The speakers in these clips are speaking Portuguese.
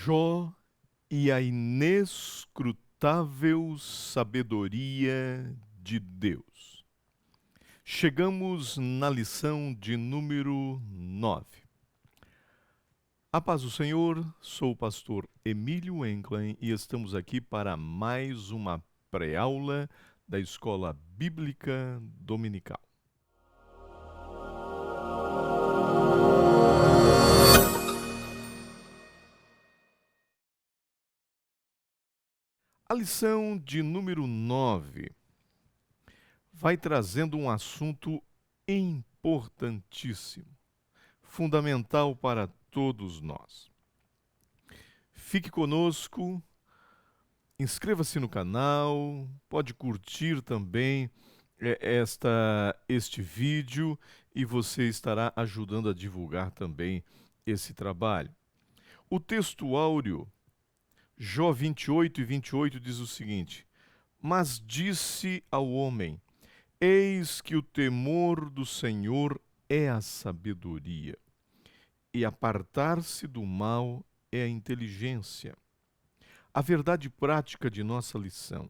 Jó e a inescrutável sabedoria de Deus. Chegamos na lição de número 9. A paz do Senhor, sou o pastor Emílio Enclen e estamos aqui para mais uma pré-aula da Escola Bíblica Dominical. A lição de número 9 vai trazendo um assunto importantíssimo, fundamental para todos nós. Fique conosco, inscreva-se no canal, pode curtir também este vídeo e você estará ajudando a divulgar também esse trabalho. O texto áureo, Jó 28 e 28 diz o seguinte: Mas disse ao homem: Eis que o temor do Senhor é a sabedoria, e apartar-se do mal é a inteligência. A verdade prática de nossa lição.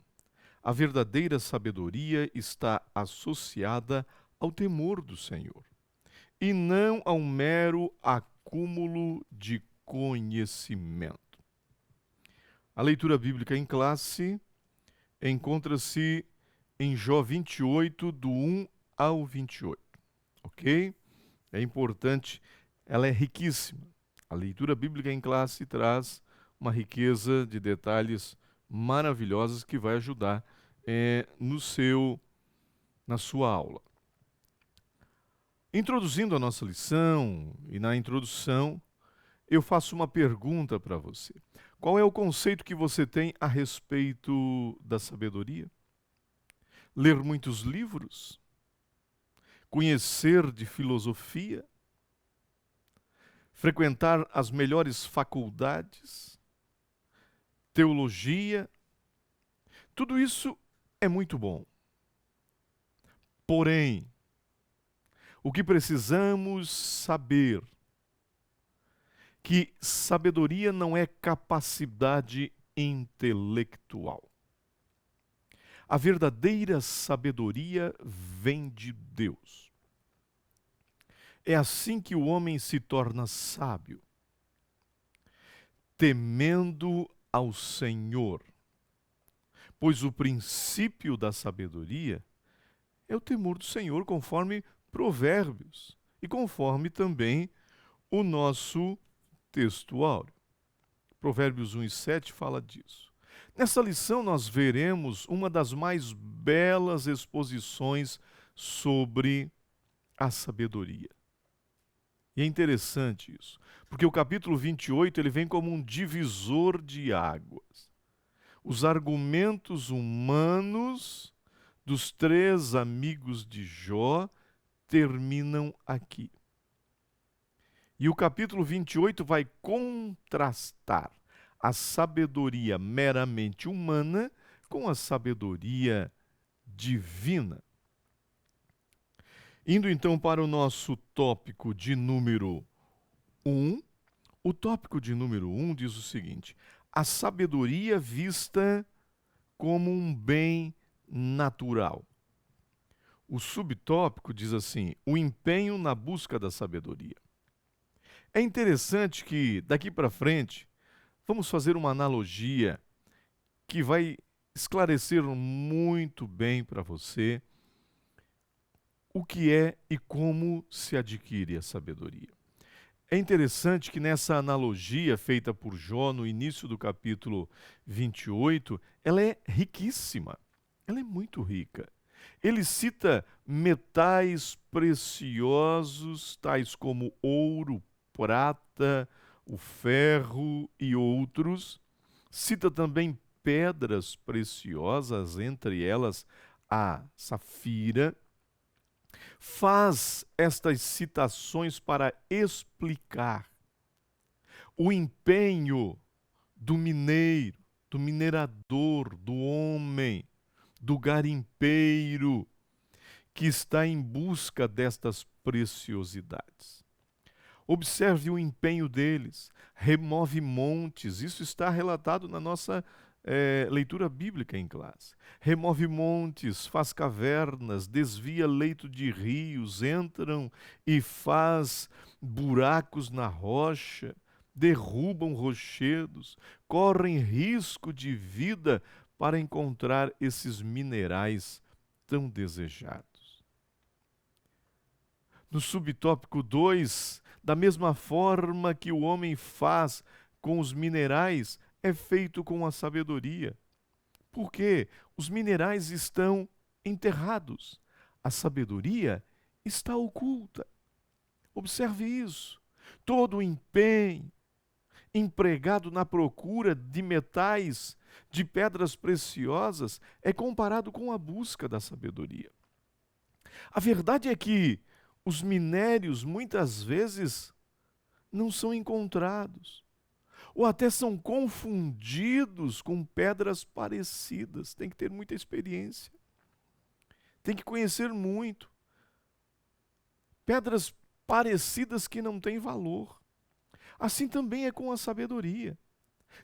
A verdadeira sabedoria está associada ao temor do Senhor, e não a um mero acúmulo de conhecimento. A leitura bíblica em classe encontra-se em Jó 28, do 1 ao 28. Ok? É importante, ela é riquíssima. A leitura bíblica em classe traz uma riqueza de detalhes maravilhosos que vai ajudar na sua aula. Introduzindo a nossa lição, e na introdução, eu faço uma pergunta para você. Qual é o conceito que você tem a respeito da sabedoria? Ler muitos livros? Conhecer de filosofia? Frequentar as melhores faculdades? Teologia? Tudo isso é muito bom. Porém, o que precisamos saber que sabedoria não é capacidade intelectual. A verdadeira sabedoria vem de Deus. É assim que o homem se torna sábio, temendo ao Senhor. Pois o princípio da sabedoria é o temor do Senhor, conforme Provérbios e conforme também o nosso texto áureo. Provérbios 1 e 7 fala disso. Nessa lição nós veremos uma das mais belas exposições sobre a sabedoria. E é interessante isso, porque o capítulo 28 ele vem como um divisor de águas. Os argumentos humanos dos três amigos de Jó terminam aqui. E o capítulo 28 vai contrastar a sabedoria meramente humana com a sabedoria divina. Indo então para o nosso tópico de número 1, o tópico de número 1 diz o seguinte: a sabedoria vista como um bem natural. O subtópico diz assim: o empenho na busca da sabedoria. É interessante que, daqui para frente, vamos fazer uma analogia que vai esclarecer muito bem para você o que é e como se adquire a sabedoria. É interessante que nessa analogia feita por Jó no início do capítulo 28, ela é riquíssima, ela é muito rica. Ele cita metais preciosos, tais como ouro, prata, o ferro e outros. Cita também pedras preciosas, entre elas a safira. Faz estas citações para explicar o empenho do mineiro, do minerador, do homem, do garimpeiro, que está em busca destas preciosidades. Observe o empenho deles. Remove montes. Isso está relatado na nossa leitura bíblica em classe. Remove montes, faz cavernas, desvia leito de rios, entram e faz buracos na rocha, derrubam rochedos, correm risco de vida para encontrar esses minerais tão desejados. No subtópico 2, da mesma forma que o homem faz com os minerais, é feito com a sabedoria. Porque os minerais estão enterrados, a sabedoria está oculta. Observe isso. Todo o empenho empregado na procura de metais, de pedras preciosas, é comparado com a busca da sabedoria. A verdade é que os minérios muitas vezes não são encontrados, ou até são confundidos com pedras parecidas. Tem que ter muita experiência, tem que conhecer muito. Pedras parecidas que não têm valor. Assim também é com a sabedoria.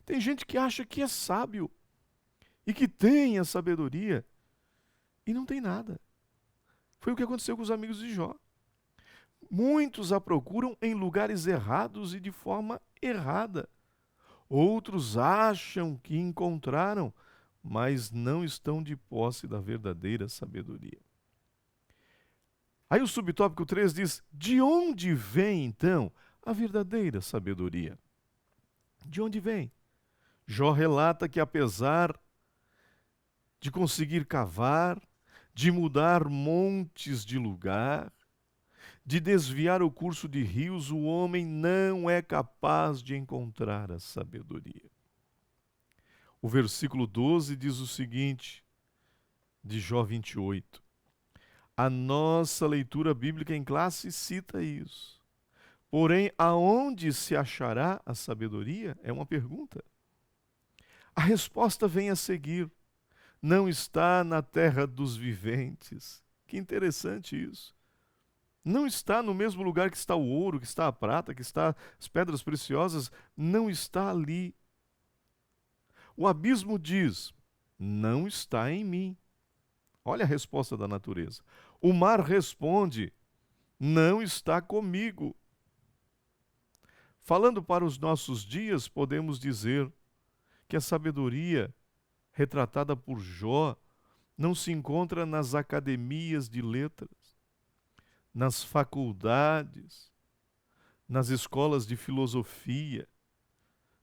Tem gente que acha que é sábio e que tem a sabedoria e não tem nada. Foi o que aconteceu com os amigos de Jó. Muitos a procuram em lugares errados e de forma errada. Outros acham que encontraram, mas não estão de posse da verdadeira sabedoria. Aí o subtópico 3 diz: de onde vem então a verdadeira sabedoria? De onde vem? Jó relata que apesar de conseguir cavar, de mudar montes de lugar, de desviar o curso de rios, o homem não é capaz de encontrar a sabedoria. O versículo 12 diz o seguinte, de Jó 28. A nossa leitura bíblica em classe cita isso. Porém, aonde se achará a sabedoria? É uma pergunta. A resposta vem a seguir. Não está na terra dos viventes. Que interessante isso. Não está no mesmo lugar que está o ouro, que está a prata, que está as pedras preciosas. Não está ali. O abismo diz: não está em mim. Olha a resposta da natureza. O mar responde: não está comigo. Falando para os nossos dias, podemos dizer que a sabedoria retratada por Jó não se encontra nas academias de letras, nas faculdades, nas escolas de filosofia,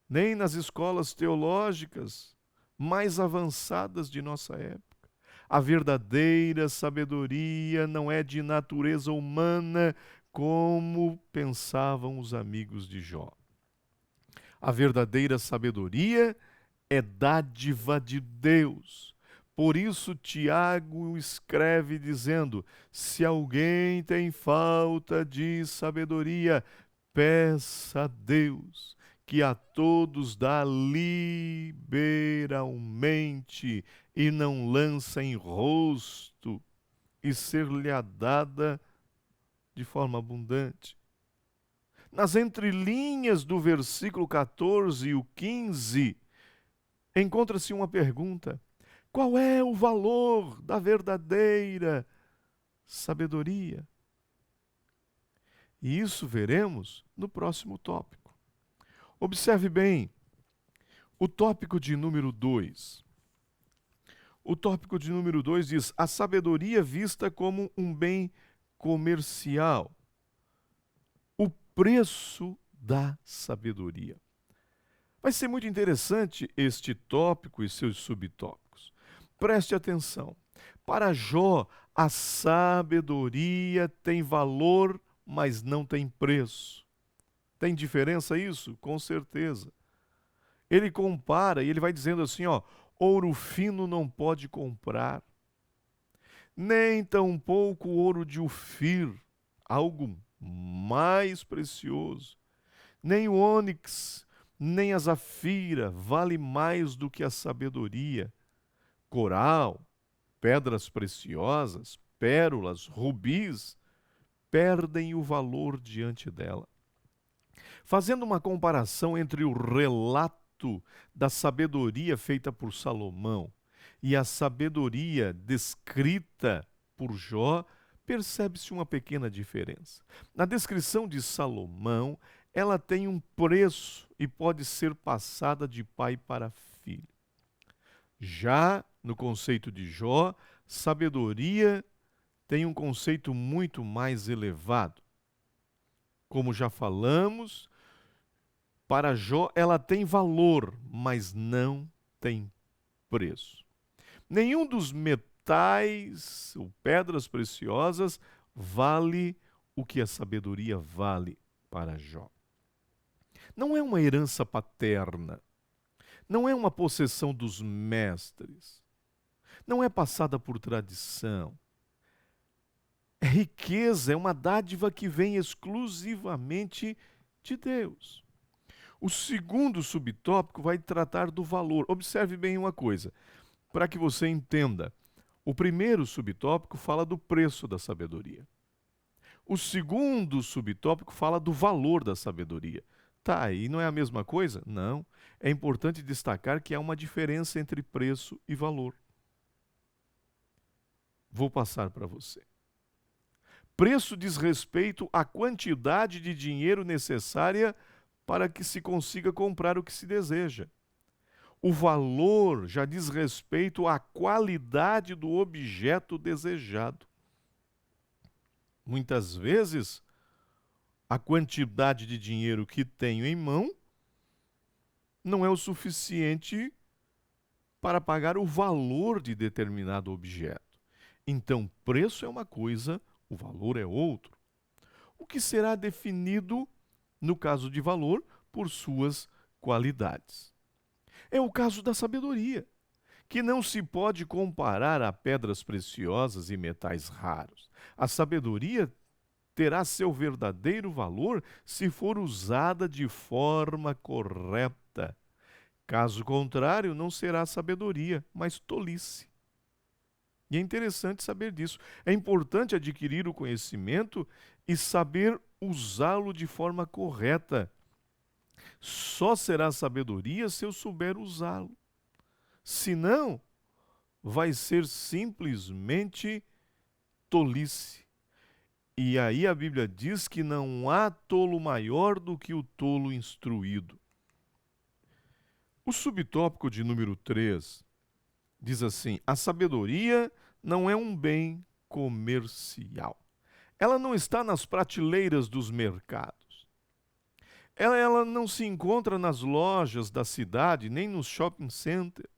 nem nas escolas teológicas mais avançadas de nossa época. A verdadeira sabedoria não é de natureza humana, como pensavam os amigos de Jó. A verdadeira sabedoria é dádiva de Deus. Por isso, Tiago escreve dizendo: se alguém tem falta de sabedoria, peça a Deus, que a todos dá liberalmente e não lança em rosto, e ser-lhe-á dada de forma abundante. Nas entrelinhas do versículo 14 e o 15, encontra-se uma pergunta: qual é o valor da verdadeira sabedoria? E isso veremos no próximo tópico. Observe bem o tópico de número 2. O tópico de número 2 diz: a sabedoria vista como um bem comercial. O preço da sabedoria. Vai ser muito interessante este tópico e seus subtópicos. Preste atenção. Para Jó, a sabedoria tem valor, mas não tem preço. Tem diferença isso? Com certeza. Ele compara e ele vai dizendo assim, ouro fino não pode comprar, nem tampouco ouro de Ofir, algo mais precioso, nem o ônix, nem a zafira vale mais do que a sabedoria. Coral, pedras preciosas, pérolas, rubis, perdem o valor diante dela. Fazendo uma comparação entre o relato da sabedoria feita por Salomão e a sabedoria descrita por Jó, percebe-se uma pequena diferença. Na descrição de Salomão, ela tem um preço e pode ser passada de pai para filho. Já no conceito de Jó, sabedoria tem um conceito muito mais elevado. Como já falamos, para Jó ela tem valor, mas não tem preço. Nenhum dos metais ou pedras preciosas vale o que a sabedoria vale para Jó. Não é uma herança paterna, não é uma possessão dos mestres, não é passada por tradição. É riqueza, é uma dádiva que vem exclusivamente de Deus. O segundo subtópico vai tratar do valor. Observe bem uma coisa, para que você entenda. O primeiro subtópico fala do preço da sabedoria. O segundo subtópico fala do valor da sabedoria. Tá, e não é a mesma coisa? Não. É importante destacar que há uma diferença entre preço e valor. Vou passar para você. Preço diz respeito à quantidade de dinheiro necessária para que se consiga comprar o que se deseja. O valor já diz respeito à qualidade do objeto desejado. Muitas vezes, a quantidade de dinheiro que tenho em mão não é o suficiente para pagar o valor de determinado objeto. Então, preço é uma coisa, o valor é outro. O que será definido, no caso de valor, por suas qualidades. É o caso da sabedoria, que não se pode comparar a pedras preciosas e metais raros. A sabedoria terá seu verdadeiro valor se for usada de forma correta. Caso contrário, não será sabedoria, mas tolice. E é interessante saber disso. É importante adquirir o conhecimento e saber usá-lo de forma correta. Só será sabedoria se eu souber usá-lo. Senão, vai ser simplesmente tolice. E aí a Bíblia diz que não há tolo maior do que o tolo instruído. O subtópico de número 3 diz assim: a sabedoria não é um bem comercial. Ela não está nas prateleiras dos mercados. Ela não se encontra nas lojas da cidade, nem nos shopping centers.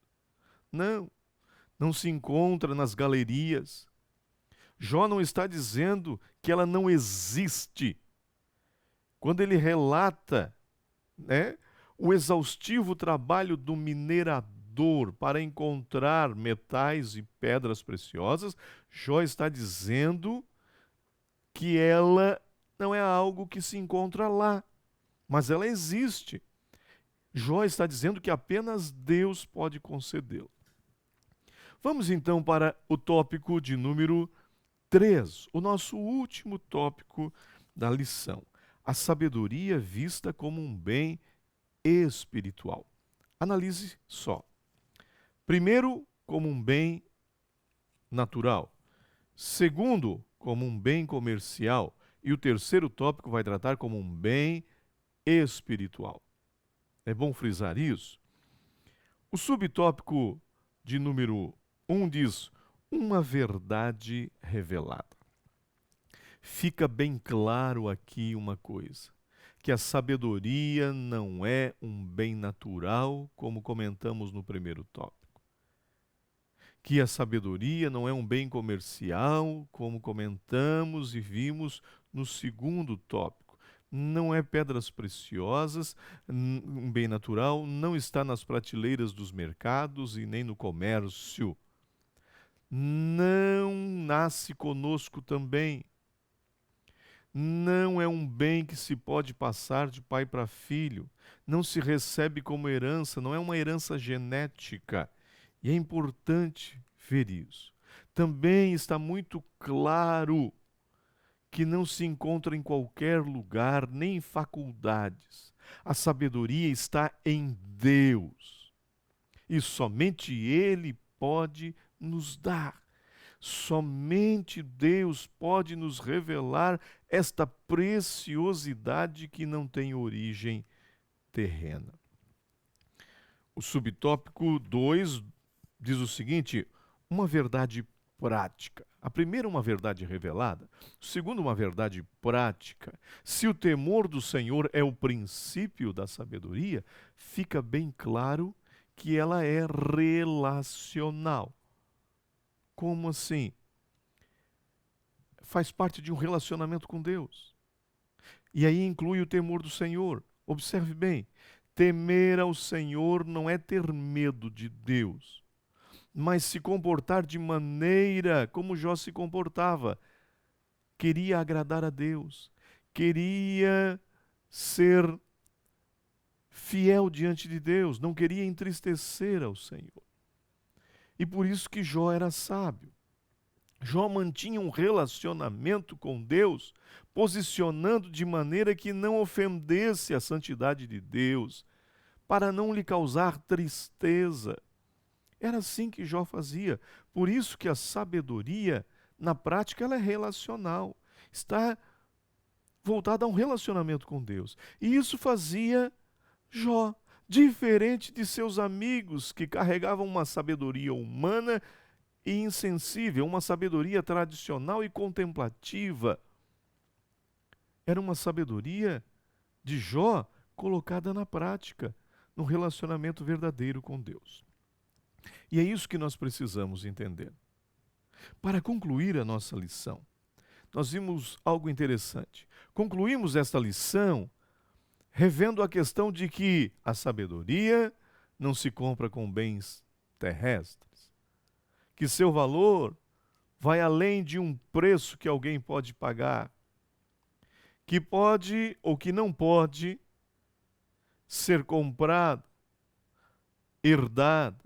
Não se encontra nas galerias. Jó não está dizendo que ela não existe. Quando ele relata, o exaustivo trabalho do minerador para encontrar metais e pedras preciosas, Jó está dizendo que ela não é algo que se encontra lá, mas ela existe. Jó está dizendo que apenas Deus pode concedê-la. Vamos então para o tópico de número 3, o nosso último tópico da lição. A sabedoria vista como um bem espiritual. Analise só. Primeiro, como um bem natural. Segundo, como um bem comercial. E o terceiro tópico vai tratar como um bem espiritual. É bom frisar isso. O subtópico de número 1 diz: uma verdade revelada. Fica bem claro aqui uma coisa, que a sabedoria não é um bem natural, como comentamos no primeiro tópico. Que a sabedoria não é um bem comercial, como comentamos e vimos no segundo tópico. Não é pedras preciosas, um bem natural, não está nas prateleiras dos mercados e nem no comércio. Não nasce conosco também. Não é um bem que se pode passar de pai para filho. Não se recebe como herança, não é uma herança genética. E é importante ver isso. Também está muito claro que não se encontra em qualquer lugar, nem em faculdades. A sabedoria está em Deus. E somente Ele pode nos dar. Somente Deus pode nos revelar esta preciosidade que não tem origem terrena. O subtópico 2 diz o seguinte: uma verdade prática. A primeira, uma verdade revelada. O segundo, uma verdade prática. Se o temor do Senhor é o princípio da sabedoria, fica bem claro que ela é relacional. Como assim? Faz parte de um relacionamento com Deus. E aí inclui o temor do Senhor. Observe bem, temer ao Senhor não é ter medo de Deus, mas se comportar de maneira como Jó se comportava. Queria agradar a Deus, queria ser fiel diante de Deus, não queria entristecer ao Senhor. E por isso que Jó era sábio. Jó mantinha um relacionamento com Deus, posicionando de maneira que não ofendesse a santidade de Deus, para não lhe causar tristeza. Era assim que Jó fazia. Por isso que a sabedoria, na prática, ela é relacional. Está voltada a um relacionamento com Deus. E isso fazia Jó, diferente de seus amigos que carregavam uma sabedoria humana e insensível, uma sabedoria tradicional e contemplativa. Era uma sabedoria de Jó colocada na prática, no relacionamento verdadeiro com Deus. E é isso que nós precisamos entender. Para concluir a nossa lição, nós vimos algo interessante. Concluímos esta lição revendo a questão de que a sabedoria não se compra com bens terrestres, que seu valor vai além de um preço que alguém pode pagar, que pode ou que não pode ser comprada, herdada,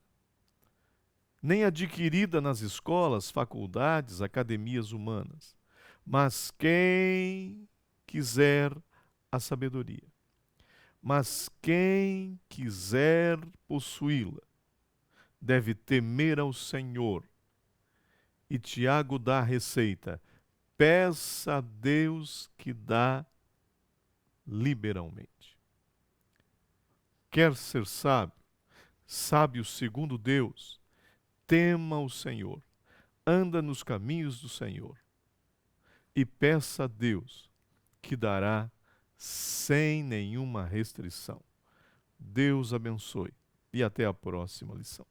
nem adquirida nas escolas, faculdades, academias humanas. Mas quem quiser a sabedoria, mas quem quiser possuí-la, deve temer ao Senhor. E Tiago dá a receita: peça a Deus que dá liberalmente. Quer ser sábio? Sábio segundo Deus. Tema o Senhor, anda nos caminhos do Senhor e peça a Deus que dará sem nenhuma restrição. Deus abençoe e até a próxima lição.